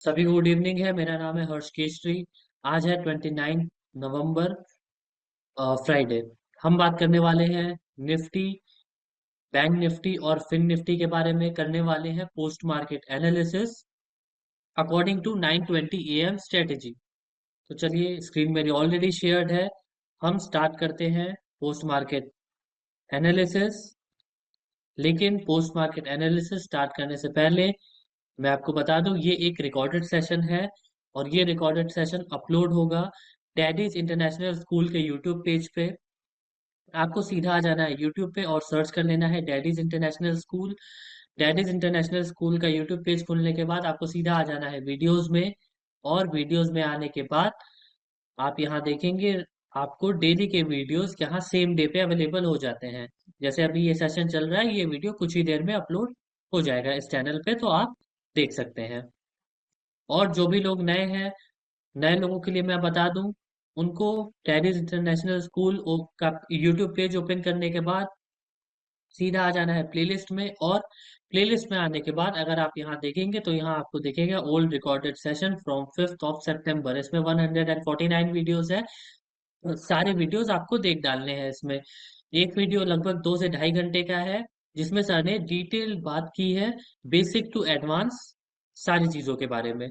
सभी good evening है। मेरा नाम है हर्ष केशरी। आज है 29 नवंबर, फ्राइडे। हम बात करने वाले हैं निफ्टी, बैंक निफ्टी और फिन निफ्टी के बारे में। करने वाले हैं post market analysis according to 9:20 AM strategy. तो चलिए, स्क्रीन मेरी ऑलरेडी शेयर्ड है। हम स्टार्ट करते हैं पोस्ट मार्केट एनालिसिस। लेकिन पोस्ट मार्केट एनालिसिस स्टार्ट करने से पहले मैं आपको बता दूं, ये एक रिकॉर्डेड सेशन है और ये रिकॉर्डेड सेशन अपलोड होगा डैडीज इंटरनेशनल स्कूल के यूट्यूब पेज पे। आपको सीधा आ जाना है यूट्यूब पे और सर्च कर लेना है daddies international school. Daddies international school का यूट्यूब पेज खुलने के बाद आपको सीधा आ जाना है वीडियोस में। और वीडियोस में आने के बाद आप यहाँ देखेंगे, आपको डेली के वीडियोस यहाँ सेम डे पे अवेलेबल हो जाते हैं। जैसे अभी ये सेशन चल रहा है, ये वीडियो कुछ ही देर में अपलोड हो जाएगा इस चैनल पे, तो आप देख सकते हैं। और जो भी लोग नए हैं, नए लोगों के लिए मैं बता दूं, उनको टेरिस इंटरनेशनल स्कूल का यूट्यूब पेज ओपन करने के बाद सीधा आ जाना है प्लेलिस्ट में। और प्लेलिस्ट में आने के बाद अगर आप यहाँ देखेंगे तो यहाँ आपको दिखेगा ओल्ड रिकॉर्डेड सेशन फ्रॉम 5 सितंबर। इसमें 149 वीडियोस है। सारे वीडियोस आपको देख डालने हैं इसमें। एक वीडियो लगभग 2 से ढाई घंटे का है, जिसमें सर ने डिटेल बात की है बेसिक टू एडवांस सारी चीजों के बारे में।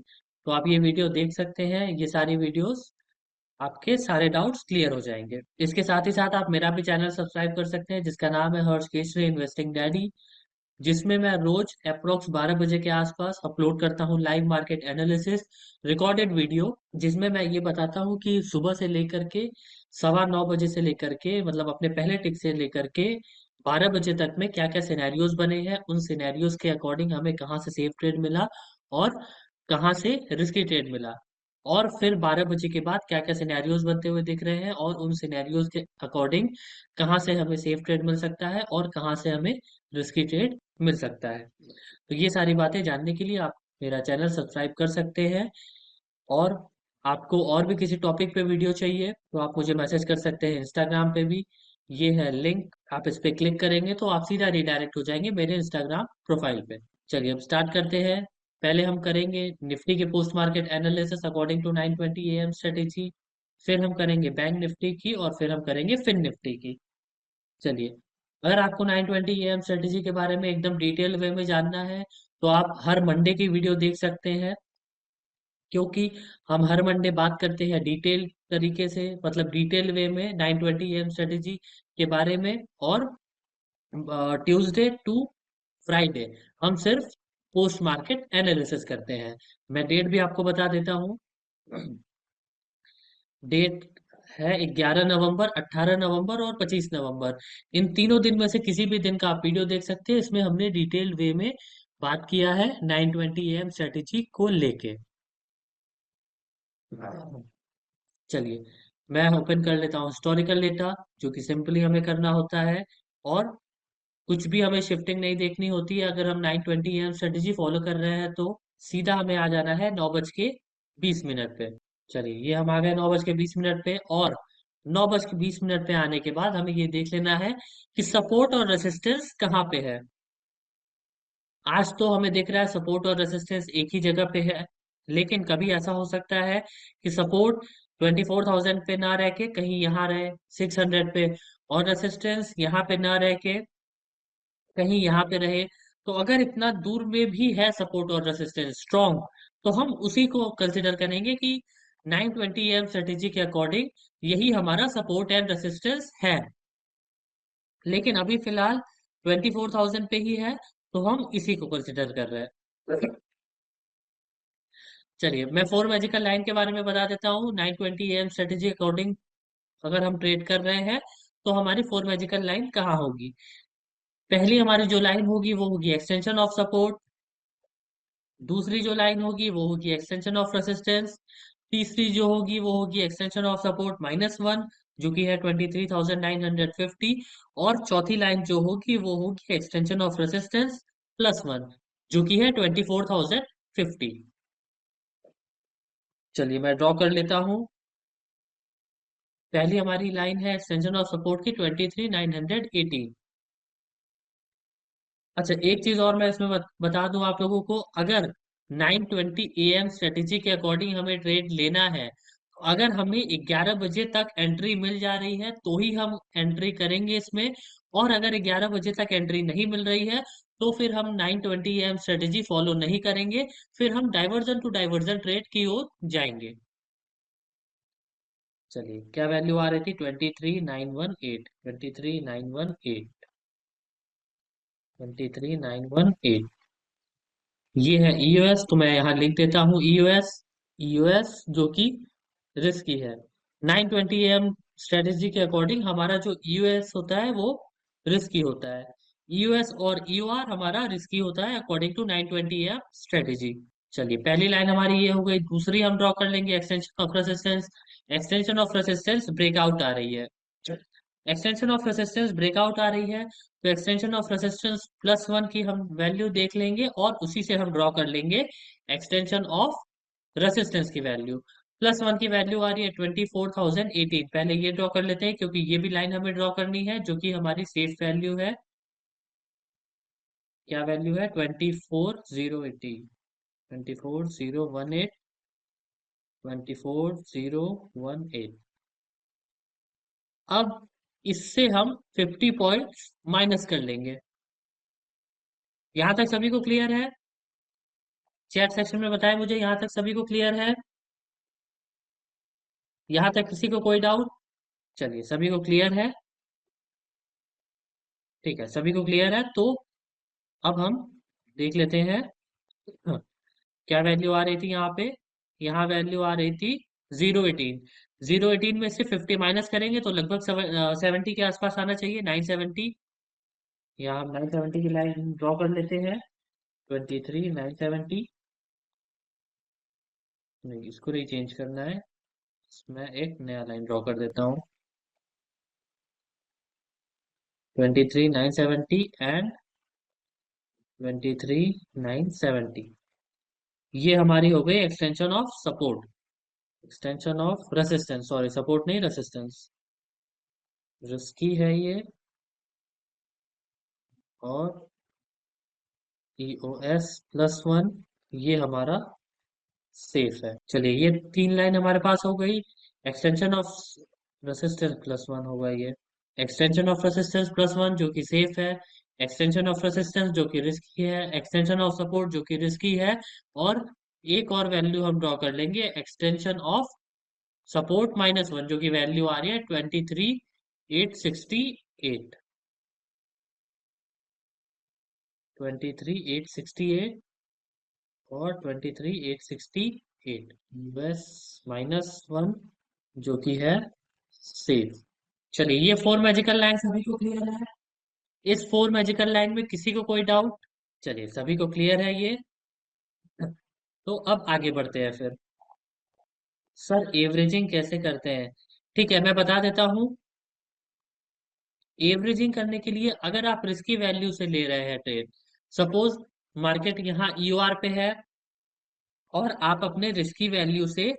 तो आप ये वीडियो देख सकते हैं। ये सारी वीडियोस आपके सारे डाउट्स क्लियर हो जाएंगे। इसके साथ ही साथ आप मेरा भी चैनल सब्सक्राइब कर सकते हैं, जिसका नाम है हर्ष केशरी इन्वेस्टिंग डैडी, जिसमें मैं रोज अप्रोक्स 12 बजे के आसपास अपलोड करता हूँ live market analysis recorded video, जिसमें मैं ये बताता हूँ कि सुबह से लेकर के 9:15 बजे से लेकर के, मतलब अपने पहले टिक से लेकर के 12 बजे तक में क्या क्या सिनेरियोज बने हैं, उन सिनेरियोज के अकॉर्डिंग हमें कहाँ से सेफ ट्रेड मिला और कहाँ से रिस्की ट्रेड मिला। और फिर 12 बजे के बाद क्या क्या सिनेरियोज बनते हुए दिख रहे हैं और उन सिनेरियोज के अकॉर्डिंग कहाँ से हमें सेफ ट्रेड मिल सकता है और कहाँ से हमें रिस्की ट्रेड मिल सकता है। तो ये सारी बातें जानने के लिए आप मेरा चैनल सब्सक्राइब कर सकते हैं। और आपको और भी किसी टॉपिक पे वीडियो चाहिए तो आप मुझे मैसेज कर सकते हैं इंस्टाग्राम पे भी। ये है लिंक, आप इस पे क्लिक करेंगे तो आप सीधा रिडायरेक्ट हो जाएंगे मेरे इंस्टाग्राम प्रोफाइल पे। चलिए अब स्टार्ट करते हैं। पहले हम करेंगे निफ्टी के post market analysis according to 9:20 AM strategy. फिर हम करेंगे बैंक निफ्टी की और फिर हम करेंगे फिन निफ्टी की। चलिए, अगर आपको 9:20 AM स्ट्रेटेजी के बारे में एकदम डिटेल वे में जानना है तो आप हर मंडे की वीडियो देख सकते हैं, क्योंकि हम हर मंडे बात करते हैं डिटेल तरीके से, मतलब डिटेल वे में 9:20 AM स्ट्रेटेजी के बारे में। और ट्यूसडे टू फ्राइडे हम सिर्फ पोस्ट मार्केट एनालिसिस करते हैं। मैं डेट भी आपको बता देता हूँ। डेट है 11 नवंबर, 18 नवंबर और 25 नवंबर। इन तीनों दिन में से किसी भी दिन का आप वीडियो देख सकते हैं। इसमें हमने डिटेल वे में बात किया है 9:20 AM स्ट्रेटेजी को लेके। चलिए, मैं ओपन कर लेता हूँ हिस्टोरिकल डेटा, जो कि सिंपली हमें करना होता है। और कुछ भी हमें शिफ्टिंग नहीं देखनी होती है। अगर हम 9:20 AM स्ट्रेटेजी फॉलो कर रहे हैं तो सीधा हमें आ जाना है 9:20 पे। चलिए, ये हम आ गए 9:20 पे। और 9:20 पे आने के बाद हमें ये देख लेना है कि सपोर्ट और रेसिस्टेंस कहाँ पे है। आज तो हमें दिख रहा है सपोर्ट और रेसिस्टेंस एक ही जगह पे है, लेकिन कभी ऐसा हो सकता है कि सपोर्ट 24,000 पे ना रह के कहीं यहाँ रहे 600 पे, और रेसिस्टेंस यहाँ पे ना रह के कहीं यहाँ पे रहे। तो अगर इतना दूर में भी है सपोर्ट और रेसिस्टेंस स्ट्रॉन्ग, तो हम उसी को कंसिडर करेंगे कि 9:20 AM स्ट्रेटेजी के अकॉर्डिंग यही हमारा सपोर्ट एंड रेसिस्टेंस है। लेकिन अभी फिलहाल 24,000 पे ही है, तो हम इसी को कंसिडर कर रहे हैं। चलिए, मैं फोर मैजिकल लाइन के बारे में बता देता हूँ। 9:20 AM स्ट्रेटेजी अकॉर्डिंग अगर हम ट्रेड कर रहे हैं तो हमारी फोर मैजिकल लाइन कहाँ होगी। पहली हमारी जो लाइन होगी वो होगी एक्सटेंशन ऑफ सपोर्ट। दूसरी जो लाइन होगी वो होगी एक्सटेंशन ऑफ रेसिस्टेंस। तीसरी जो होगी वो होगी एक्सटेंशन ऑफ सपोर्ट -1, जो कि है 23,950। और चौथी लाइन जो होगी वो होगी एक्सटेंशन ऑफ रेसिस्टेंस +1, जो कि है 24,050। चलिए, मैं ड्रॉ कर लेता हूँ। पहली हमारी लाइन है एक्सटेंशन ऑफ सपोर्ट की 23,980। अच्छा, एक चीज और मैं इसमें बता दूं आप लोगों को। अगर 9:20 AM स्ट्रेटेजी के अकॉर्डिंग हमें ट्रेड लेना है, तो अगर हमें 11 बजे तक एंट्री मिल जा रही है तो ही हम एंट्री करेंगे इसमें। और अगर 11 बजे तक एंट्री नहीं मिल रही है तो फिर हम 9:20 AM स्ट्रेटेजी फॉलो नहीं करेंगे, फिर हम डाइवर्जन टू डाइवर्जन ट्रेड की ओर जाएंगे। चलिए, क्या वैल्यू आ रही थी? 23,918, 23,918, 23,918। ये है ईओएस, तो मैं यहाँ लिख देता हूँ ईओएस। ईओएस जो कि रिस्की है। 9:20 AM स्ट्रेटेजी के अकॉर्डिंग हमारा जो ईओएस होता है वो रिस्की होता है। ईओएस और ईओआर हमारा रिस्की होता है अकॉर्डिंग टू 9:20 AM स्ट्रेटेजी। चलिए, पहली लाइन हमारी ये हो गई। दूसरी हम ड्रॉ कर लेंगे extension of resistance. Extension of resistance breakout आ रही है। एक्सटेंशन ऑफ रेसिस्टेंस ब्रेकआउट आ रही है, तो एक्सटेंशन ऑफ रेसिस्टेंस +1 की हम वैल्यू देख लेंगे और उसी से हम ड्रॉ कर लेंगे एक्सटेंशन ऑफ रेसिस्टेंस की वैल्यू। +1 की वैल्यू आ रही है 24,018। पहले ये ड्रॉ कर लेते हैं क्योंकि ये भी लाइन हमें ड्रॉ करनी है जो कि हमारी सेफ वैल्यू है। क्या वैल्यू है? 24,018, 24,018, 24,018। अब इससे हम 50 पॉइंट्स माइनस कर लेंगे। यहां तक सभी को क्लियर है? चैट सेक्शन में बताएं मुझे, यहां तक सभी को क्लियर है? यहां तक किसी को कोई डाउट? चलिए, सभी को क्लियर है। ठीक है, सभी को क्लियर है तो अब हम देख लेते हैं। हाँ, क्या वैल्यू आ रही थी यहाँ पे? यहाँ वैल्यू आ रही थी 018। 018 में से 50 माइनस करेंगे तो लगभग 70 के आसपास आना चाहिए, 970। यहाँ हम 970 की लाइन ड्रॉ कर लेते हैं। 23,970। नहीं, इसको नहीं चेंज करना है, मैं एक नया लाइन ड्रॉ कर देता हूँ। 23,970 एंड 23,970। ये हमारी हो गई extension of support, extension of resistance, sorry support नहीं रेसिस्टेंस। रिस्की है ये, और EOS+1 ये हमारा सेफ है। चलिए, ये तीन लाइन हमारे पास हो गई। एक्सटेंशन ऑफ रेसिस्टेंस +1 होगा ये। एक्सटेंशन ऑफ रेसिस्टेंस +1 जो कि सेफ है, एक्सटेंशन ऑफ रेसिस्टेंस जो कि रिस्की है, एक्सटेंशन ऑफ सपोर्ट जो कि रिस्की है, और एक और वैल्यू हम ड्रॉ कर लेंगे एक्सटेंशन ऑफ सपोर्ट -1 जो कि वैल्यू आ रही है 23,868। 23,868 और 23,868 बस -1 जो कि है सेफ। चलिए, ये फोर मैजिकल लाइन सभी को क्लियर है? इस फोर मैजिकल लाइन में किसी को कोई डाउट? चलिए, सभी को क्लियर है ये। तो अब आगे बढ़ते हैं फिर। सर, एवरेजिंग कैसे करते हैं? ठीक है, मैं बता देता हूँ। एवरेजिंग करने के लिए अगर आप रिस्की वैल्यू से ले रहे हैं ट्रेड, सपोज मार्केट यहाँ ईओआर पे है और आप अपने रिस्की वैल्यू से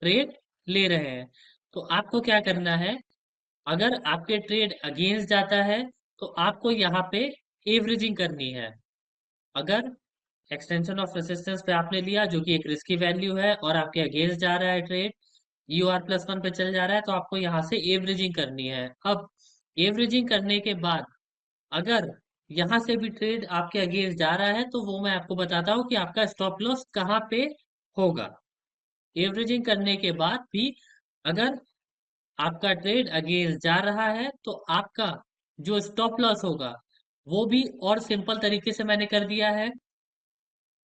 ट्रेड ले रहे हैं, तो आपको क्या करना है? अगर आपके ट्रेड अगेंस्ट जाता है तो आपको यहाँ पे एवरेजिंग करनी है। अगर एक्सटेंशन ऑफ रेसिस्टेंस पे आपने लिया जो कि एक रिस्की वैल्यू है और आपके अगेंस्ट जा रहा है ट्रेड, EOR+1 पे चल जा रहा है, तो आपको यहाँ से एवरेजिंग करनी है। अब एवरेजिंग करने के बाद अगर यहाँ से भी ट्रेड आपके अगेंस्ट जा रहा है तो वो मैं आपको बताता हूँ कि आपका स्टॉप लॉस कहाँ पे होगा। एवरेजिंग करने के बाद भी अगर आपका ट्रेड अगेंस्ट जा रहा है तो आपका जो स्टॉप लॉस होगा वो भी और सिंपल तरीके से मैंने कर दिया है।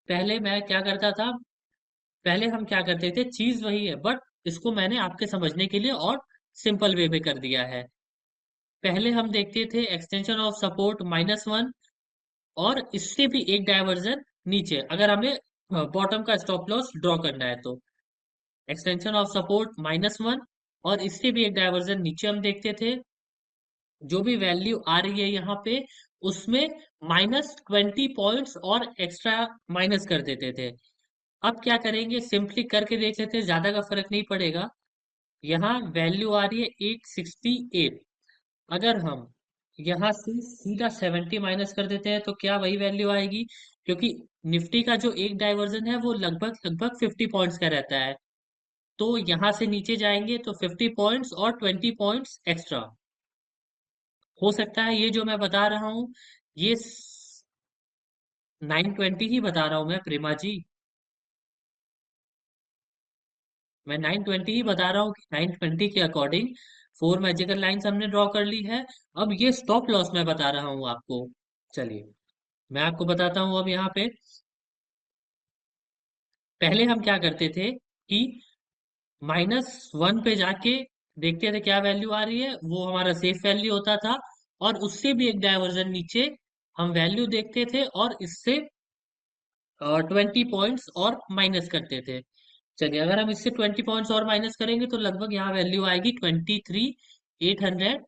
पहले मैं क्या करता था, पहले हम क्या करते थे, चीज वही है बट इसको मैंने आपके समझने के लिए और सिंपल वे में कर दिया है। पहले हम देखते थे एक्सटेंशन ऑफ सपोर्ट -1 और इससे भी एक डायवर्जन नीचे, अगर हमें बॉटम का स्टॉप लॉस ड्रॉ करना है तो एक्सटेंशन ऑफ सपोर्ट -1 और इससे भी एक डायवर्जन नीचे हम देखते थे। जो भी वैल्यू आ रही है यहाँ पे उसमें -20 पॉइंट्स और एक्स्ट्रा माइनस कर देते थे। अब क्या करेंगे, सिंपली करके देख लेते हैं, ज्यादा का फर्क नहीं पड़ेगा। यहाँ वैल्यू आ रही है 868। अगर हम यहाँ से सीधा 70 माइनस कर देते हैं तो क्या वही वैल्यू आएगी? क्योंकि निफ्टी का जो एक डाइवर्जन है वो लगभग लगभग 50 पॉइंट्स का रहता है। तो यहां से नीचे जाएंगे तो 50 पॉइंट्स और 20 पॉइंट्स एक्स्ट्रा हो सकता है। ये जो मैं बता रहा हूँ ये 920 ही बता रहा हूँ मैं प्रेमा जी। मैं 920 ही बता रहा हूँ कि 920 के अकॉर्डिंग फोर मैजिकल लाइंस हमने ड्रॉ कर ली है। अब ये स्टॉप लॉस मैं बता रहा हूँ आपको। चलिए मैं आपको बताता हूँ अब यहाँ पे। पहले हम क्या करते थे कि -1 पे जाके देखते थे क्या वैल्यू आ रही है, वो हमारा सेफ वैल्यू होता था। और उससे भी एक डायवर्जन नीचे हम वैल्यू देखते थे और इससे 20 पॉइंट्स और माइनस करते थे। चलिए अगर हम इससे 20 पॉइंट्स और माइनस करेंगे तो लगभग यहाँ वैल्यू आएगी 23,800,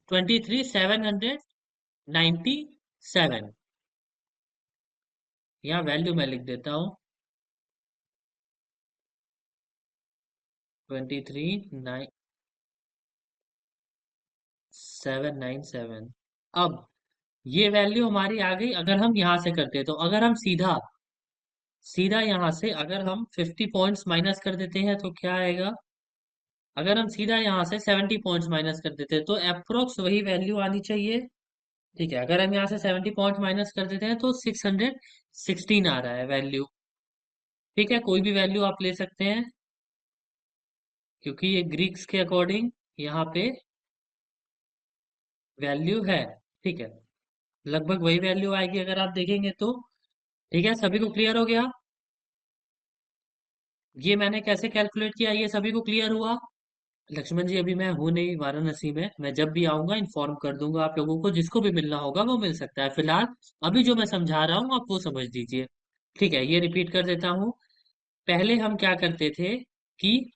23,797। यहाँ वैल्यू मैं लिख देता हूँ 23,797। अब ये वैल्यू हमारी आ गई। अगर हम यहाँ से करते तो अगर हम सीधा सीधा यहाँ से अगर हम 50 पॉइंट्स माइनस कर देते हैं तो क्या आएगा। अगर हम सीधा यहाँ से 70 पॉइंट्स माइनस कर देते हैं तो अप्रोक्स वही वैल्यू आनी चाहिए। ठीक है, अगर हम यहाँ से 70 पॉइंट माइनस कर देते हैं तो 616 आ रहा है वैल्यू। ठीक है, कोई भी वैल्यू आप ले सकते हैं क्योंकि ये ग्रीक्स के अकॉर्डिंग यहाँ पे वैल्यू है। ठीक है, लगभग वही वैल्यू आएगी अगर आप देखेंगे तो। ठीक है, सभी को क्लियर हो गया। ये मैंने कैसे कैलकुलेट किया ये सभी को क्लियर हुआ। लक्ष्मण जी अभी मैं हूँ नहीं वाराणसी में, मैं जब भी आऊंगा इन्फॉर्म कर दूंगा आप लोगों को, जिसको भी मिलना होगा वो मिल सकता है। फिलहाल अभी जो मैं समझा रहा हूँ आप वो समझ लीजिए। ठीक है, ये रिपीट कर देता हूँ। पहले हम क्या करते थे कि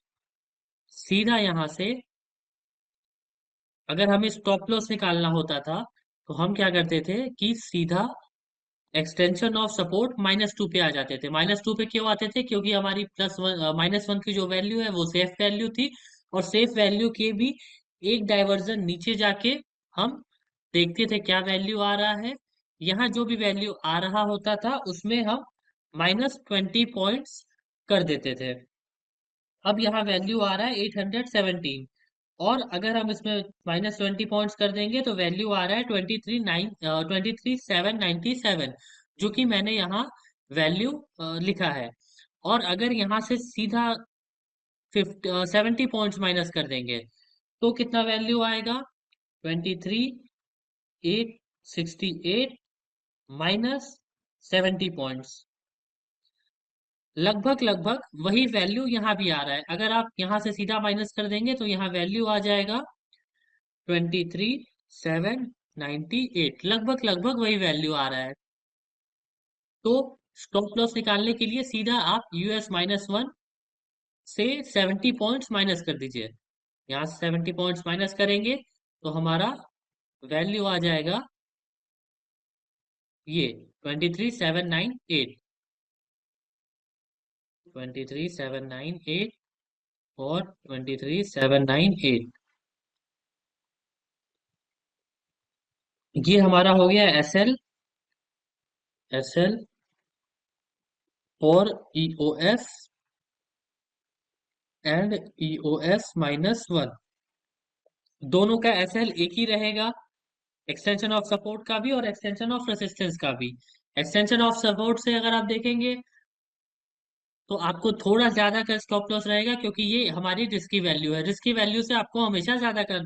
सीधा यहाँ से अगर हमें स्टॉप लॉस निकालना होता था तो हम क्या करते थे कि सीधा एक्सटेंशन ऑफ सपोर्ट -2 पे आ जाते थे। -2 पे क्यों आते थे, क्योंकि हमारी -1 की जो वैल्यू है वो सेफ वैल्यू थी। और सेफ वैल्यू के भी एक डाइवर्जन नीचे जाके हम देखते थे क्या वैल्यू आ रहा है। यहाँ जो भी वैल्यू आ रहा होता था उसमें हम -20 पॉइंट्स कर देते थे। अब यहाँ वैल्यू आ रहा है 817। और अगर हम इसमें -20 पॉइंट्स कर देंगे तो वैल्यू आ रहा है 23,797, जो कि मैंने यहाँ वैल्यू लिखा है। और अगर यहाँ से सीधा 70 पॉइंट्स माइनस कर देंगे तो कितना वैल्यू आएगा। 23,868 -70 पॉइंट्स, लगभग लगभग वही वैल्यू यहाँ भी आ रहा है। अगर आप यहाँ से सीधा माइनस कर देंगे तो यहाँ वैल्यू आ जाएगा 23,798, लगभग लगभग वही वैल्यू आ रहा है। तो स्टॉप लॉस निकालने के लिए सीधा आप US-1 से 70 पॉइंट्स माइनस कर दीजिए। यहाँ से 70 पॉइंट्स माइनस करेंगे तो हमारा वैल्यू आ जाएगा ये 23,798, 23,798 और 23,798। ये हमारा हो गया एस एल और EOS एंड EOS-1, दोनों का SL एक ही रहेगा। एक्सटेंशन ऑफ सपोर्ट का भी और एक्सटेंशन ऑफ रेसिस्टेंस का भी। एक्सटेंशन ऑफ सपोर्ट से अगर आप देखेंगे तो आपको थोड़ा ज्यादा का स्टॉप लॉस रहेगा, क्योंकि ये हमारी रिस्क की वैल्यू है। रिस्क की वैल्यू से आपको हमेशा ज्यादा का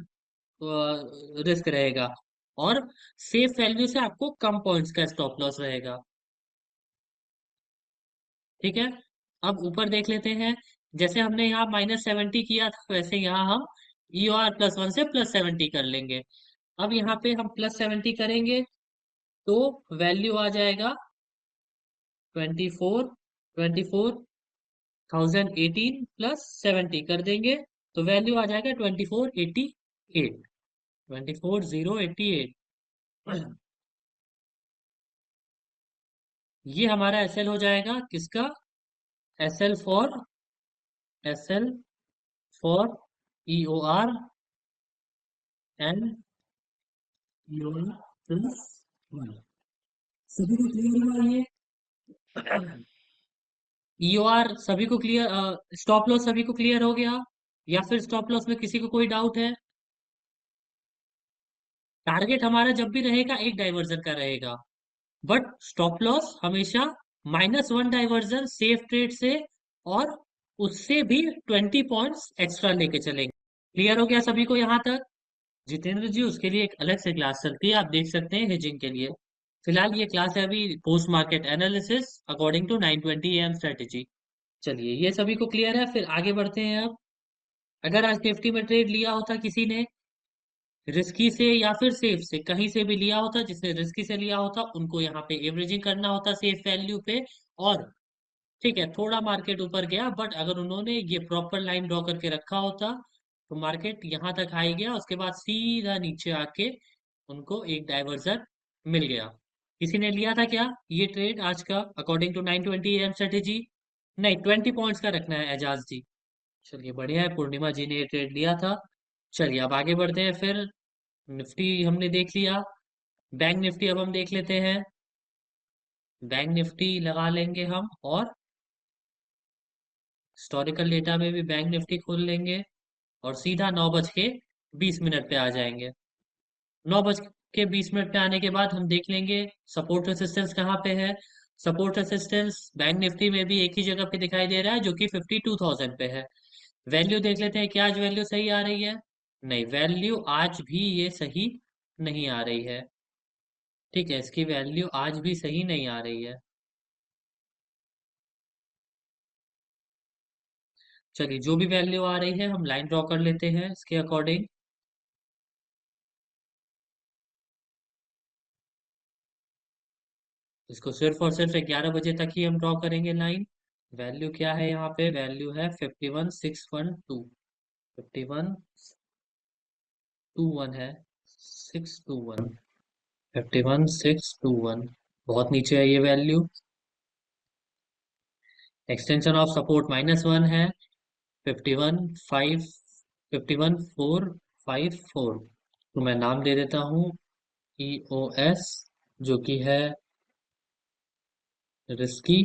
रिस्क रहेगा। और सेफ वैल्यू से आपको कम पॉइंट्स का स्टॉप लॉस रहेगा। ठीक है, अब ऊपर देख लेते हैं। जैसे हमने यहाँ -70 किया था वैसे यहाँ हम EOR+1 से +70 कर लेंगे। अब यहाँ पे हम +70 करेंगे तो वैल्यू आ जाएगा 24,018 +70 कर देंगे तो वैल्यू आ जाएगा 24,088, 24,088। ये हमारा SL हो जाएगा किसका। SL for EOR and EOR+1। सभी को क्लियर हुआ ये? ईओआर सभी को क्लियर, स्टॉप लॉस सभी को क्लियर हो गया? या फिर स्टॉप लॉस में किसी को कोई डाउट है? टारगेट हमारा जब भी रहेगा एक डाइवर्जन का रहेगा, बट स्टॉप लॉस हमेशा -1 डाइवर्जन सेफ ट्रेड से, और उससे भी 20 पॉइंट्स एक्स्ट्रा लेके चलेंगे। क्लियर हो गया सभी को यहाँ तक? जितेंद्र जी, उसके लिए एक अलग से क्लास चलती है, आप देख सकते हैं हेजिंग के लिए। फिलहाल ये क्लास है अभी post market analysis according to 920 M strategy. चलिए, ये सभी को क्लियर है, फिर आगे बढ़ते हैं अब। अगर आज निफ्टी में ट्रेड लिया होता किसी ने, रिस्की से या फिर सेफ से, कहीं से भी लिया होता, जिसने रिस्की से लिया होता उनको यहाँ पे एवरेजिंग करना होता सेफ वैल्यू पे। और ठीक है, थोड़ा मार्केट ऊपर गया, बट अगर उन्होंने ये प्रॉपर लाइन ड्रॉ करके रखा होता तो मार्केट यहाँ तक हाई गया, उसके बाद सीधा नीचे आके उनको एक डाइवर्जन मिल गया। किसी ने लिया था क्या ये ट्रेड आज का अकॉर्डिंग टू 920 एम स्ट्रेटेजी? नहीं, 20 पॉइंट्स का रखना है एजाज जी। चलिए बढ़िया है, पूर्णिमा जी ने ये ट्रेड लिया था। चलिए अब आगे बढ़ते हैं फिर। निफ्टी हमने देख लिया, बैंक निफ्टी अब हम देख लेते हैं। बैंक निफ्टी लगा लेंगे हम, और हिस्टोरिकल डेटा में भी बैंक निफ्टी खोल लेंगे, और सीधा 9:20 पे आ जाएंगे। 9:20 पे आने के बाद हम देख लेंगे सपोर्ट रेसिस्टेंस कहाँ पे है। सपोर्ट रेसिस्टेंस बैंक निफ्टी में भी एक ही जगह पे दिखाई दे रहा है, जो कि 52,000 पे है। वैल्यू देख लेते हैं, क्या आज वैल्यू सही आ रही है? नहीं, वैल्यू आज भी ये सही नहीं आ रही है। ठीक है, इसकी वैल्यू आज भी सही नहीं आ रही है। चलिए, जो भी वैल्यू आ रही है हम लाइन ड्रॉ कर लेते हैं इसके अकॉर्डिंग। इसको सिर्फ और सिर्फ 11 बजे तक ही हम ड्रॉ करेंगे लाइन। वैल्यू क्या है यहाँ पे? वैल्यू है 51,612। 5121 है, 621। 51,621, बहुत नीचे है ये वैल्यू। एक्सटेंशन ऑफ सपोर्ट -1 है, 51,454। तो मैं नाम दे देता हूँ EOS, जो कि है रिस्की।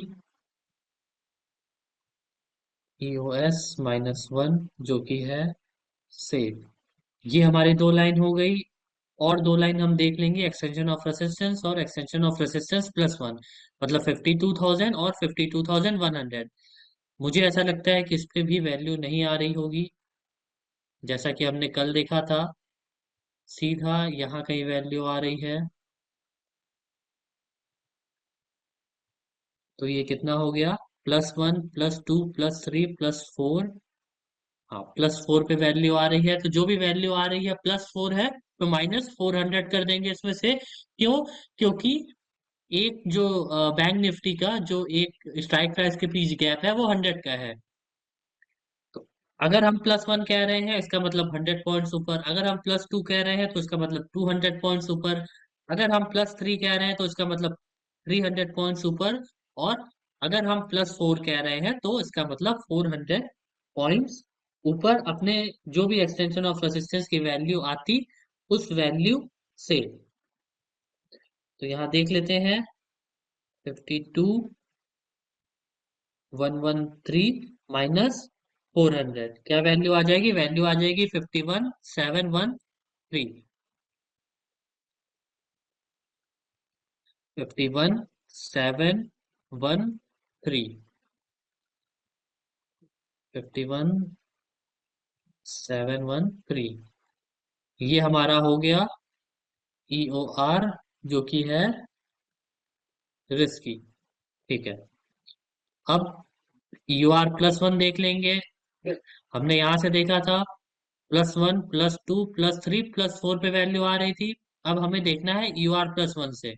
EOS -1, जो कि है सेफ। ये हमारी दो लाइन हो गई। और दो लाइन हम देख लेंगे, एक्सटेंशन ऑफ रेसिस्टेंस और एक्सटेंशन ऑफ रेसिस्टेंस +1, मतलब 52,000 और 52,100। मुझे ऐसा लगता है कि इस पे भी वैल्यू नहीं आ रही होगी, जैसा कि हमने कल देखा था। सीधा यहाँ कहीं वैल्यू आ रही है। तो ये कितना हो गया? +1 +2 +3 +4। हाँ, +4 पे वैल्यू आ रही है, तो जो भी वैल्यू आ रही है +4 है, तो -400 कर देंगे इसमें से। क्यों? क्योंकि एक जो बैंक निफ्टी का जो एक स्ट्राइक प्राइस के बीच गैप है वो 100 का है। तो अगर हम +1 कह रहे हैं, इसका मतलब 100 पॉइंट्स ऊपर। अगर हम +2 कह रहे हैं, तो इसका मतलब 200 पॉइंट्स ऊपर। अगर हम +3 कह रहे हैं, तो इसका मतलब 300 पॉइंट्स ऊपर। और अगर हम +4 कह रहे हैं, तो इसका मतलब 400 पॉइंट्स ऊपर, अपने जो भी एक्सटेंशन ऑफ रेसिस्टेंस की वैल्यू आती उस वैल्यू से। तो यहाँ देख लेते हैं, 52,113 -400, क्या वैल्यू आ जाएगी? वैल्यू आ जाएगी 51,713। 51,713। 51,713, ये हमारा हो गया EOR, जो कि है रिस्की। ठीक है, अब EOR +1 देख लेंगे। हमने यहां से देखा था +1 +2 +3 +4 पे वैल्यू आ रही थी। अब हमें देखना है EOR +1 से।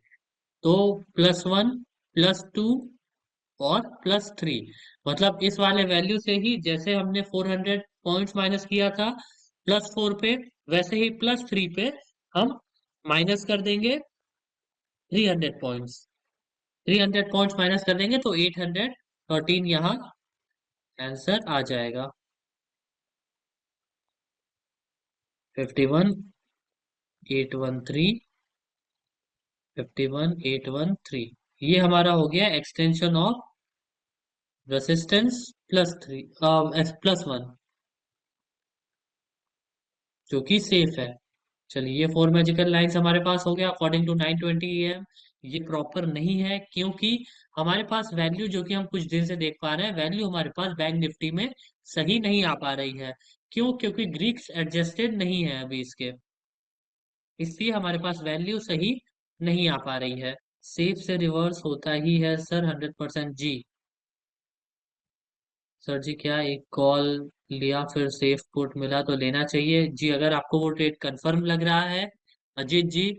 तो +1 +2 और +3, मतलब इस वाले वैल्यू से ही, जैसे हमने 400 पॉइंट्स माइनस किया था +4 पे, वैसे ही +3 पे हम माइनस कर देंगे 300 पॉइंट्स। 300 पॉइंट्स माइनस कर देंगे तो 813 यहाँ आंसर आ जाएगा। 51,813 51,813। ये हमारा हो गया एक्सटेंशन ऑफ रेसिस्टेंस +3 +1, जो कि सेफ है। चलिए, ये फोर मैजिकल लाइंस हमारे पास हो गया अकॉर्डिंग टू 920 AM। ये प्रॉपर नहीं है, क्योंकि हमारे पास वैल्यू जो कि हम कुछ दिन से देख पा रहे हैं, वैल्यू हमारे पास बैंक निफ्टी में सही नहीं आ पा रही है। क्यों? क्योंकि ग्रीक्स एडजस्टेड नहीं है अभी इसके, इसलिए हमारे पास वैल्यू सही नहीं आ पा रही है। सेफ से रिवर्स होता ही है सर, 100% जी। सर जी, क्या एक कॉल लिया फिर सेफ पुट मिला तो लेना चाहिए जी? अगर आपको वो ट्रेड कंफर्म लग रहा है अजीत जी,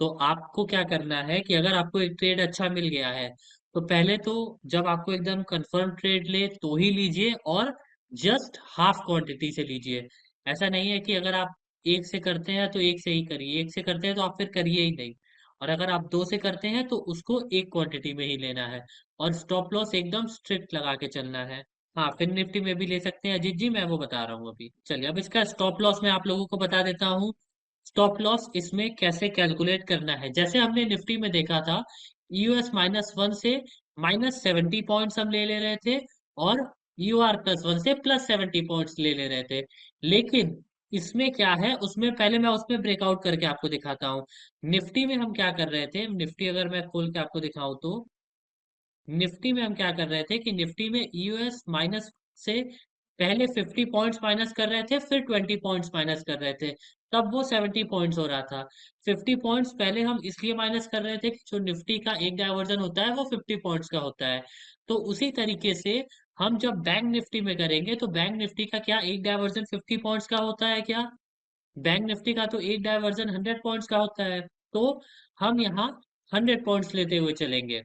तो आपको क्या करना है कि अगर आपको एक ट्रेड अच्छा मिल गया है, तो पहले तो जब आपको एकदम कंफर्म ट्रेड ले तो ही लीजिए, और जस्ट हाफ क्वांटिटी से लीजिए। ऐसा नहीं है कि अगर आप एक से करते हैं तो एक से ही करिए, एक से करते हैं तो आप फिर करिए ही नहीं। और अगर आप दो से करते हैं तो उसको एक क्वांटिटी में ही लेना है, और स्टॉप लॉस एकदम स्ट्रिक्ट लगा के चलना है। हाँ, फिर निफ्टी में भी ले सकते हैं अजीत जी, मैं वो बता रहा हूँ अभी। चलिए, अब इसका स्टॉप लॉस मैं आप लोगों को बता देता हूँ। स्टॉप लॉस इसमें कैसे कैलकुलेट करना है, जैसे हमने निफ्टी में देखा था, US-1 से -70 पॉइंट्स हम ले ले रहे थे, और UR+1 से +70 पॉइंट्स ले ले रहे थे। लेकिन इसमें क्या है, उसमें पहले मैं उसमें ब्रेकआउट करके आपको दिखाता हूँ। निफ्टी में हम क्या कर रहे थे, निफ्टी अगर मैं खोल के आपको दिखाऊं तो, निफ्टी में हम क्या कर रहे थे कि निफ्टी में यूएस माइनस से पहले 50 पॉइंट्स माइनस कर रहे थे, फिर 20 पॉइंट्स माइनस कर रहे थे, तब वो 70 पॉइंट्स हो रहा था। 50 पॉइंट्स पहले हम इसलिए माइनस कर रहे थे कि जो निफ्टी का एक डायवर्जन होता है वो 50 पॉइंट्स का होता है। तो उसी तरीके से हम जब बैंक निफ्टी में करेंगे, तो बैंक निफ्टी का क्या एक डायवर्जन 50 पॉइंट्स का होता है क्या? बैंक निफ्टी का तो एक डायवर्जन 100 पॉइंट्स का होता है। तो हम यहाँ 100 पॉइंट्स लेते हुए चलेंगे,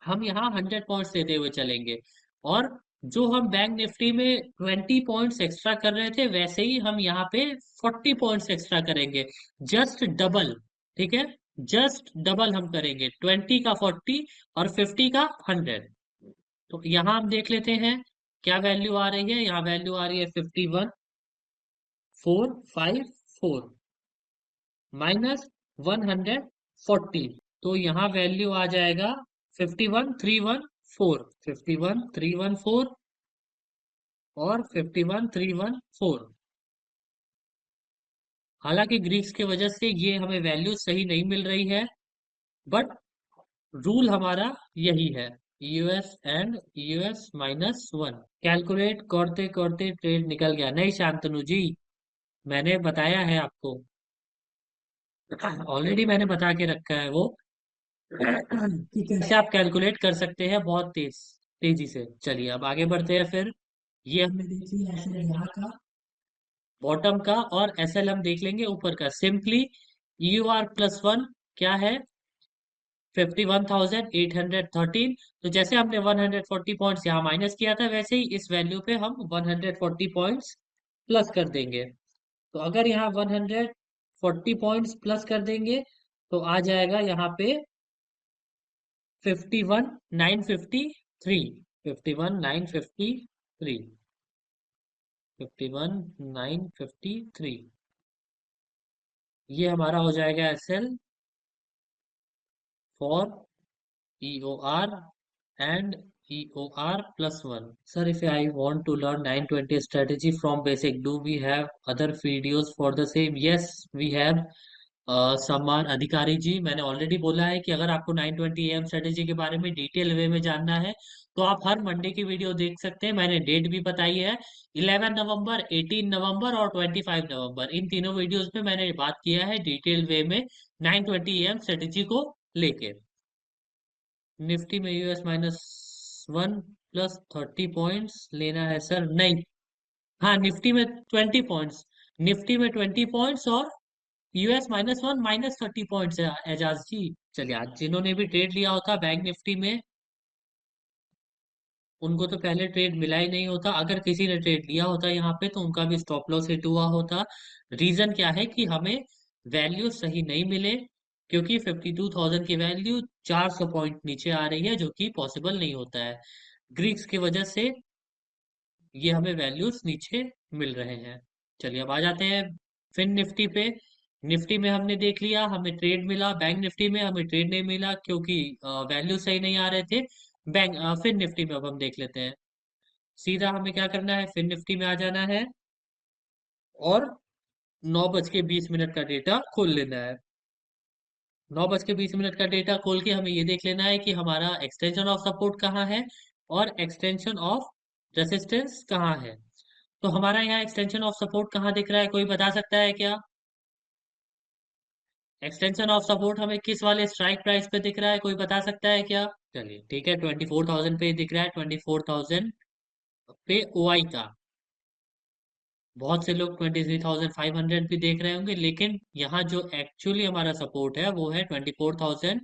हम यहाँ 100 पॉइंट्स लेते हुए चलेंगे। और जो हम बैंक निफ्टी में 20 पॉइंट्स एक्स्ट्रा कर रहे थे, वैसे ही हम यहाँ पे 40 पॉइंट्स एक्स्ट्रा करेंगे, जस्ट डबल। ठीक है, जस्ट डबल हम करेंगे, 20 का 40 और 50 का 100। तो यहाँ हम देख लेते हैं क्या वैल्यू आ रही है। यहाँ वैल्यू आ रही है 51,454 -140। तो यहाँ वैल्यू आ जाएगा 51,314, 51,314 और 51,314। हालांकि ग्रीक्स की वजह से ये हमें वैल्यू सही नहीं मिल रही है, बट रूल हमारा यही है, यूएस एंड US-1। कैलकुलेट करते करते ट्रेड निकल गया, नहीं शांतनु जी, मैंने बताया है आपको, ऑलरेडी मैंने बता के रखा है वो, कि कैसे आप कैलकुलेट कर सकते हैं बहुत तेजी से। चलिए, अब आगे बढ़ते हैं फिर। ये हमने देख लिया एसएल यहाँ का, बॉटम का, और एसएल हम देख लेंगे ऊपर का। सिंपली UR+1 क्या है, 51,813। तो जैसे हमने 140 पॉइंट्स यहाँ माइनस किया था, वैसे ही इस वैल्यू पे हम 140 पॉइंट्स प्लस कर देंगे। तो अगर यहाँ 140 पॉइंट्स प्लस कर देंगे, तो आ जाएगा यहाँ पे 51,953, 51,953, 51,953। ये हमारा हो जाएगा SL for EOR and EOR+1. Sir, if I want to learn 920 strategy from basic, do we have other videos for the same? Yes, we have. सम्मान अधिकारी जी, मैंने ऑलरेडी बोला है कि अगर आपको 920 AM स्ट्रेटेजी के बारे में डिटेल वे में जानना है, तो आप हर मंडे की वीडियो देख सकते हैं। मैंने डेट भी बताई है, 11 नवंबर, 18 नवंबर और 25 नवंबर। इन तीनों वीडियोस में मैंने बात किया है डिटेल वे में 920 AM स्ट्रेटेजी को लेके। निफ्टी में US-1 +30 पॉइंट्स लेना है सर? नहीं, हाँ, निफ्टी में 20 पॉइंट्स, निफ्टी में 20 पॉइंट्स, और US-1 -30 पॉइंट्स है एजाज जी। चलिए, आज जिन्होंने भी ट्रेड लिया होता बैंक निफ्टी में, उनको तो पहले ट्रेड मिला ही नहीं होता। अगर किसी ने ट्रेड लिया होता यहाँ पे, तो उनका भी स्टॉप लॉस हिट हुआ होता। रीजन क्या है कि हमें वैल्यू सही नहीं मिले, क्योंकि 52,000 की वैल्यू 400 पॉइंट नीचे आ रही है, जो कि पॉसिबल नहीं होता है। ग्रीक्स की वजह से ये हमें वैल्यूज नीचे मिल रहे हैं। चलिए, अब आ जाते हैं फिन निफ्टी पे। निफ्टी में हमने देख लिया, हमें ट्रेड मिला। बैंक निफ्टी में हमें ट्रेड नहीं मिला क्योंकि वैल्यू सही नहीं आ रहे थे। फिर निफ्टी में अब हम देख लेते हैं। सीधा हमें क्या करना है, फिर निफ्टी में आ जाना है और 9:20 का डेटा खोल लेना है। 9:20 का डेटा खोल के हमें ये देख लेना है कि हमारा एक्सटेंशन ऑफ सपोर्ट कहाँ है और एक्सटेंशन ऑफ रेसिस्टेंस कहाँ है। तो हमारा यहाँ एक्सटेंशन ऑफ सपोर्ट कहाँ दिख रहा है, कोई बता सकता है क्या? एक्सटेंशन ऑफ सपोर्ट हमें किस वाले स्ट्राइक प्राइस पे दिख रहा है, कोई बता सकता है क्या? चलिए ठीक है, 24,000 पे दिख रहा है, 24,000 पे ओआई का। बहुत से लोग 23,500 भी देख रहे होंगे, लेकिन यहाँ जो एक्चुअली हमारा सपोर्ट है वो है 24,000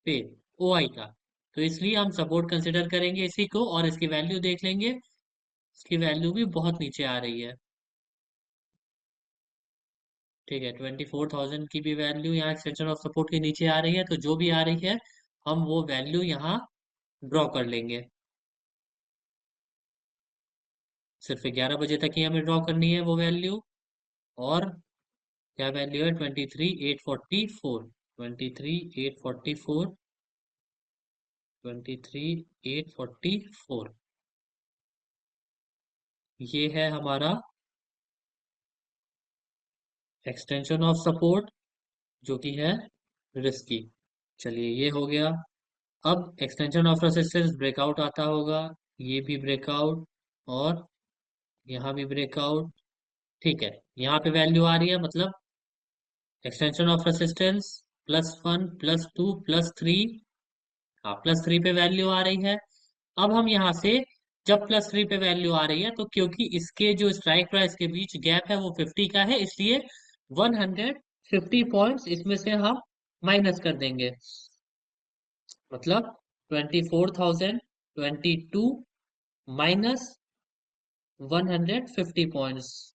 पे ओआई का। तो इसलिए हम सपोर्ट कंसिडर करेंगे इसी को, और इसकी वैल्यू देख लेंगे। इसकी वैल्यू भी बहुत नीचे आ रही है। ठीक है, 24,000 की भी वैल्यू यहाँ एक्सटेंशन ऑफ सपोर्ट के नीचे आ रही है, तो जो भी आ रही है हम वो वैल्यू यहाँ ड्रॉ कर लेंगे। सिर्फ 11 बजे तक ही हमें ड्रॉ करनी है वो वैल्यू। और क्या वैल्यू है, 23,844। 23,844। 23,844, ये है हमारा एक्सटेंशन ऑफ सपोर्ट, जो कि है रिस्की। चलिए ये हो गया। अब एक्सटेंशन ऑफ रेसिस्टेंस ब्रेकआउट आता होगा, ये भी ब्रेकआउट और यहाँ भी ब्रेकआउट। ठीक है, यहाँ पे वैल्यू आ रही है, मतलब एक्सटेंशन ऑफ रेसिस्टेंस +1 +2 +3। हाँ, +3 पे वैल्यू आ रही है। अब हम यहाँ से, जब +3 पे वैल्यू आ रही है तो क्योंकि इसके जो स्ट्राइक प्राइस के बीच गैप है वो 50 का है, इसलिए 150 पॉइंट्स इसमें से हम माइनस कर देंगे। मतलब 24,022 माइनस 150 पॉइंट्स।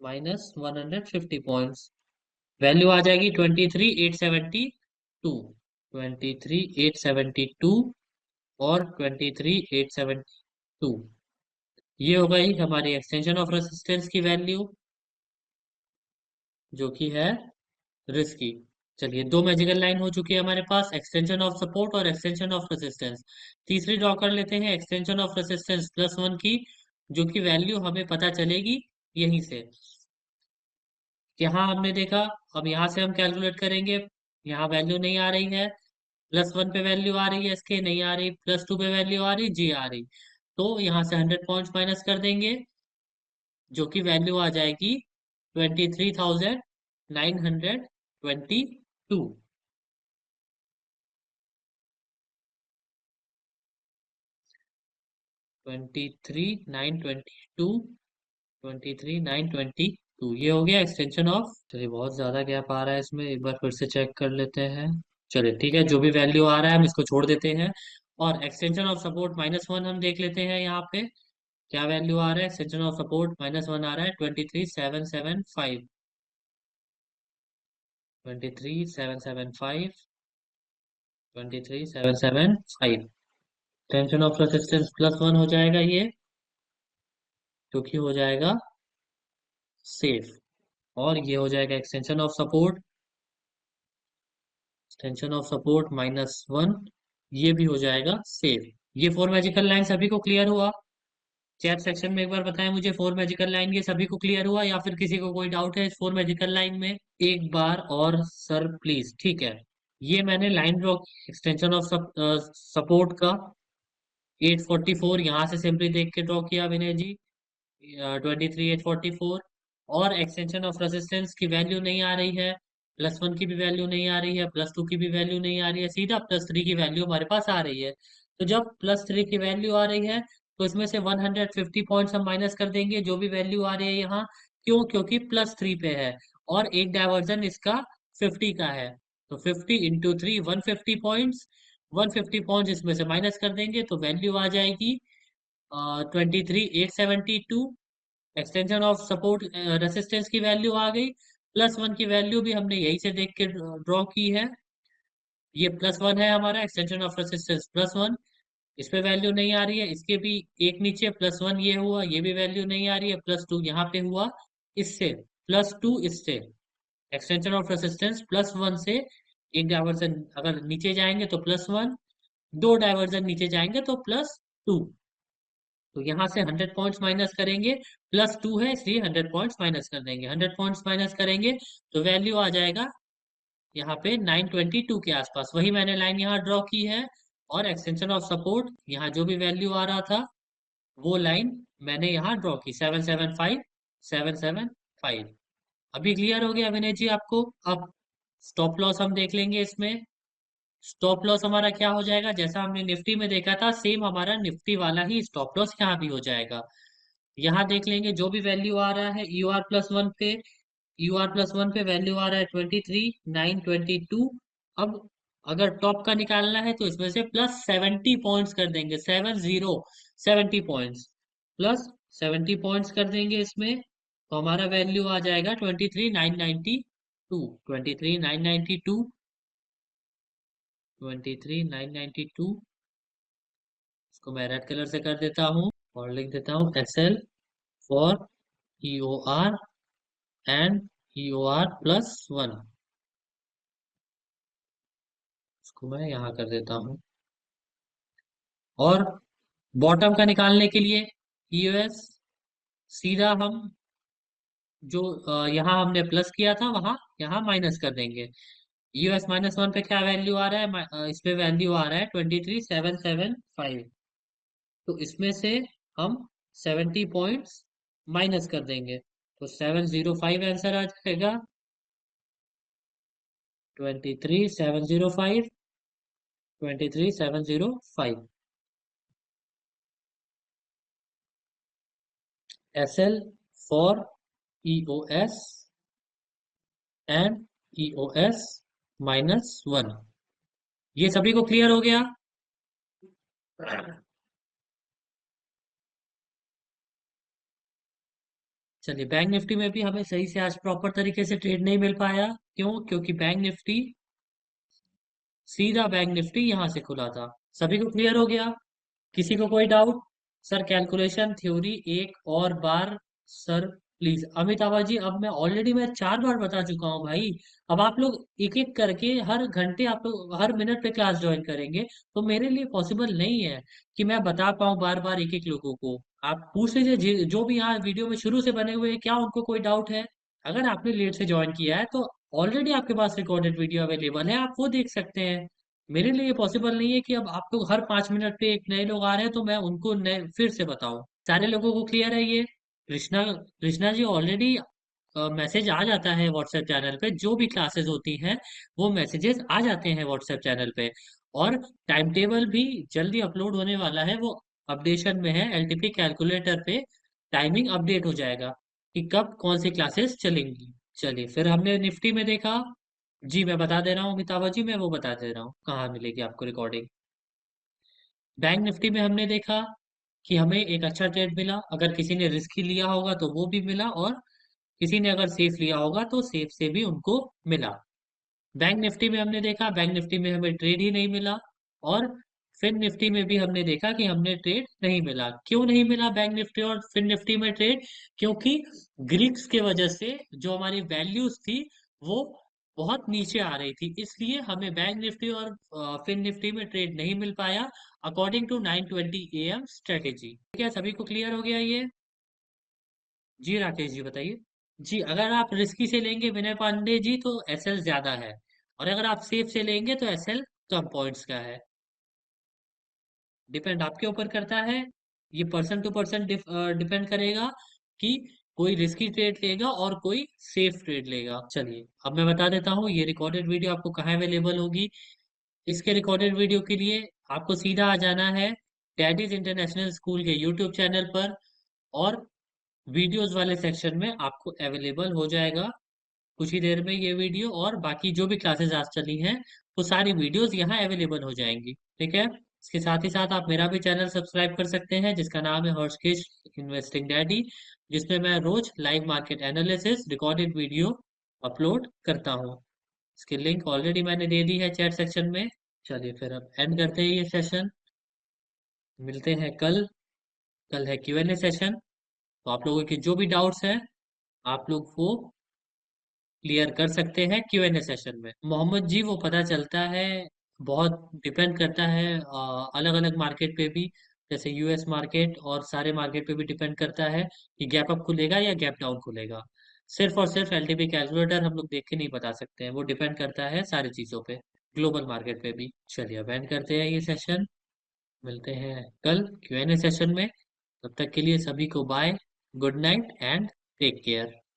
-150 पॉइंट्स, वैल्यू आ जाएगी 23,872। 23,872 और 23,872, ये हो गई हमारी एक्सटेंशन ऑफ रेसिस्टेंस की वैल्यू, जो कि है रिस्की। चलिए, दो मैजिकल लाइन हो चुकी है हमारे पास, एक्सटेंशन ऑफ सपोर्ट और एक्सटेंशन ऑफ रेसिस्टेंस। तीसरी ड्रॉ कर लेते हैं, एक्सटेंशन ऑफ रेसिस्टेंस +1 की, जो कि वैल्यू हमें पता चलेगी यहीं से। यहाँ हमने देखा, अब यहाँ से हम कैलकुलेट करेंगे। यहाँ वैल्यू नहीं आ रही है, +1 पे वैल्यू आ रही है, इसके नहीं आ रही, +2 पे वैल्यू आ रही, जी आ रही। तो यहाँ से 100 पॉइंट्स माइनस कर देंगे, जो कि वैल्यू आ जाएगी 23,922। 23,922। 23,922, ये हो गया एक्सटेंशन ऑफ। चलिए, बहुत ज्यादा गैप आ रहा है इसमें, एक बार फिर से चेक कर लेते हैं। चलिए ठीक है, जो भी वैल्यू आ रहा है हम इसको छोड़ देते हैं। और एक्सटेंशन ऑफ सपोर्ट -1 हम देख लेते हैं यहाँ पे। क्या वैल्यू आ रहा है, एक्सटेंशन ऑफ सपोर्ट -1 आ रहा है 23,775। 23,775। 23,775, टेंशन ऑफ रेसिस्टेंस +1 हो जाएगा ये, जो कि हो जाएगा सेफ। और ये हो जाएगा extension of support, extension of support -1, ये भी हो जाएगा सेफ। ये फोर मैजिकल लाइन सभी को क्लियर हुआ? चैट सेक्शन में एक बार बताएं मुझे, फोर मैजिकल लाइन ये सभी को क्लियर हुआ या फिर किसी को कोई डाउट है इस फोर मैजिकल लाइन में? एक बार और सर प्लीज। ठीक है, ये मैंने line draw, extension of support का 844 यहाँ से सिंपली देख के ड्रॉ किया विनय जी। 23,844। और एक्सटेंशन ऑफ रेसिस्टेंस की वैल्यू नहीं आ रही है, +1 की भी वैल्यू नहीं आ रही है, +2 की भी वैल्यू नहीं आ रही है, सीधा +3 की वैल्यू हमारे पास आ रही है। तो जब +3 की वैल्यू आ रही है तो इसमें से 150 पॉइंट्स हम माइनस कर देंगे, जो भी वैल्यू आ रही है यहाँ। क्यों? क्योंकि +3 पे है और एक डायवर्जन इसका 50 का है। तो 50 × 3, 150 पॉइंट्स। 150 पॉइंट्स इसमें से माइनस कर देंगे तो वैल्यू आ जाएगी 23,872। एक्सटेंशन ऑफ सपोर्ट रेसिस्टेंस की वैल्यू आ गई, +1 की वैल्यू भी हमने यही से देख के ड्रॉ की है। ये +1 है हमारा एक्सटेंशन ऑफ रेसिस्टेंस +1। इस पे वैल्यू नहीं आ रही है, इसके भी एक नीचे +1 ये हुआ, ये भी वैल्यू नहीं आ रही है, +2 यहाँ पे हुआ, इससे +2, इससे एक्सटेंशन ऑफ रेसिस्टेंस +1 से एक डायवर्जन अगर नीचे जाएंगे तो +1, दो डायवर्जन नीचे जाएंगे तो +2। तो यहाँ से 100 पॉइंट्स माइनस करेंगे, +2 है इसलिए 100 पॉइंट्स माइनस कर देंगे, 100 पॉइंट्स माइनस करेंगे तो वैल्यू आ जाएगा यहाँ पे 922 के आसपास। वही मैंने लाइन यहाँ ड्रॉ की है, और एक्सटेंशन ऑफ सपोर्ट यहाँ जो भी वैल्यू आ रहा था वो लाइन मैंने यहाँ ड्रॉ की, 775, 775। अभी क्लियर हो गया विनय जी आपको? अब स्टॉप लॉस हम देख लेंगे इसमें। स्टॉप लॉस हमारा क्या हो जाएगा, जैसा हमने निफ्टी में देखा था सेम हमारा निफ्टी वाला ही स्टॉप लॉस यहाँ भी हो जाएगा। यहाँ देख लेंगे जो भी वैल्यू आ रहा है UR+1 पे, UR+1 पे वैल्यू आ रहा है 23,922। अब अगर टॉप का निकालना है तो इसमें से +70 पॉइंट्स कर देंगे, 70 +70 पॉइंट्स कर देंगे इसमें, तो हमारा वैल्यू आ जाएगा 23,992, 23,992, 23,992। इसको मैं रेड कलर से कर देता हूँ और लिख देता हूँ SL for EOR and EOR+1। इसको मैं यहाँ कर देता हूँ। और बॉटम का निकालने के लिए EOS सीधा हम जो यहाँ हमने प्लस किया था वहां यहाँ माइनस कर देंगे। US-1 पे क्या वैल्यू आ रहा है, इस पे वैल्यू आ रहा है 23,775। तो इसमें से हम 70 पॉइंट्स माइनस कर देंगे, तो 705 आंसर आ जाएगा। 23,705, 23,705। SL for EOS and EOS-1। ये सभी को क्लियर हो गया? चलिए, बैंक निफ्टी में भी हमें सही से आज प्रॉपर तरीके से ट्रेड नहीं मिल पाया। क्यों? क्योंकि बैंक निफ्टी सीधा बैंक निफ्टी यहाँ से खुला था। सभी को क्लियर हो गया? किसी को कोई डाउट? सर कैलकुलेशन थ्योरी एक और बार सर प्लीज। अमिताभा जी अब मैं 4 बार बता चुका हूँ भाई। अब आप लोग एक एक करके हर घंटे आप लोग हर मिनट पे क्लास ज्वाइन करेंगे तो मेरे लिए पॉसिबल नहीं है कि मैं बता पाऊँ बार बार एक एक लोगों को। आप पूछ लीजिए जो भी यहाँ वीडियो में शुरू से बने हुए हैं, क्या उनको कोई डाउट है? अगर आपने लेट से ज्वाइन किया है तो ऑलरेडी आपके पास रिकॉर्डेड वीडियो अवेलेबल है, आप वो देख सकते हैं। मेरे लिए पॉसिबल नहीं है कि अब आप लोग हर 5 मिनट पे एक नए लोग आ रहे हैं तो मैं उनको नए फिर से बताऊं। सारे लोगों को क्लियर है ये? कृष्णा, कृष्णा जी ऑलरेडी मैसेज आ जाता है व्हाट्सएप चैनल पे, जो भी क्लासेस होती हैं वो मैसेजेस आ जाते हैं व्हाट्सएप चैनल पे। और टाइम टेबल भी जल्दी अपलोड होने वाला है, वो अपडेशन में है, LTP कैलकुलेटर पे टाइमिंग अपडेट हो जाएगा कि कब कौन सी क्लासेस चलेंगी। चलिए, फिर हमने निफ्टी में देखा। जी मैं बता दे रहा हूँ अमिताभा जी, मैं वो बता दे रहा हूँ कहाँ मिलेगी आपको रिकॉर्डिंग। बैंक निफ्टी में हमने देखा कि हमें एक अच्छा ट्रेड मिला, अगर किसी ने रिस्क लिया होगा तो वो भी मिला, और किसी ने अगर सेफ लिया होगा तो सेफ से भी उनको मिला। बैंक निफ्टी में हमने देखा, बैंक निफ्टी में हमें ट्रेड ही नहीं मिला। और फिन निफ्टी में भी हमने देखा कि हमने ट्रेड नहीं मिला। क्यों नहीं मिला बैंक निफ्टी और फिन निफ्टी में ट्रेड? क्योंकि ग्रीक्स के वजह से जो हमारी वैल्यूज थी वो बहुत नीचे आ रही थी, इसलिए हमें बैंक निफ्टी और फिन निफ्टी में ट्रेड नहीं मिल पाया अकॉर्डिंग टू 9:20 AM स्ट्रेटेजी। ठीक है, सभी को क्लियर हो गया ये? जी राकेश जी बताइए। जी, अगर आप रिस्की से लेंगे विनय पांडे जी तो SL ज्यादा है, और अगर आप सेफ से लेंगे तो SL कम पॉइंट्स का है। डिपेंड आपके ऊपर करता है, ये पर्सन टू पर्सन डिपेंड करेगा कि कोई रिस्की ट्रेड लेगा और कोई सेफ ट्रेड लेगा। चलिए अब मैं बता देता हूँ ये रिकॉर्डेड वीडियो आपको कहाँ अवेलेबल होगी। इसके रिकॉर्डेड वीडियो के लिए आपको सीधा आ जाना है डैडीज इंटरनेशनल स्कूल के यूट्यूब चैनल पर, और वीडियोस वाले सेक्शन में आपको अवेलेबल हो जाएगा कुछ ही देर में ये वीडियो, और बाकी जो भी क्लासेस आज चली हैं वो सारी वीडियोस यहाँ अवेलेबल हो जाएंगी। ठीक है, इसके साथ ही साथ आप मेरा भी चैनल सब्सक्राइब कर सकते हैं जिसका नाम है हर्षकेश इन्वेस्टिंग डैडी, जिसमें मैं रोज live market analysis recorded video upload करता हूँ। इसकी लिंक ऑलरेडी मैंने दे दी है चैट सेक्शन में। चलिए फिर अब एंड करते हैं ये सेशन। मिलते हैं कल। कल है Q&A सेशन। तो आप लोगों के जो भी डाउट्स हैं आप लोग वो क्लियर कर सकते हैं Q&A सेशन में। मोहम्मद जी, वो पता चलता है, बहुत डिपेंड करता है अलग अलग मार्केट पे भी। जैसे US मार्केट और सारे मार्केट पे भी डिपेंड करता है कि गैप अप खुलेगा या गैप डाउन खुलेगा। सिर्फ और सिर्फ एलटीपी कैलकुलेटर हम लोग देख के नहीं बता सकते हैं, वो डिपेंड करता है सारी चीज़ों पे, ग्लोबल मार्केट पे भी। चलिए अब एंड करते हैं ये सेशन। मिलते हैं कल Q&A सेशन में। तब तक के लिए सभी को bye, good night and take care.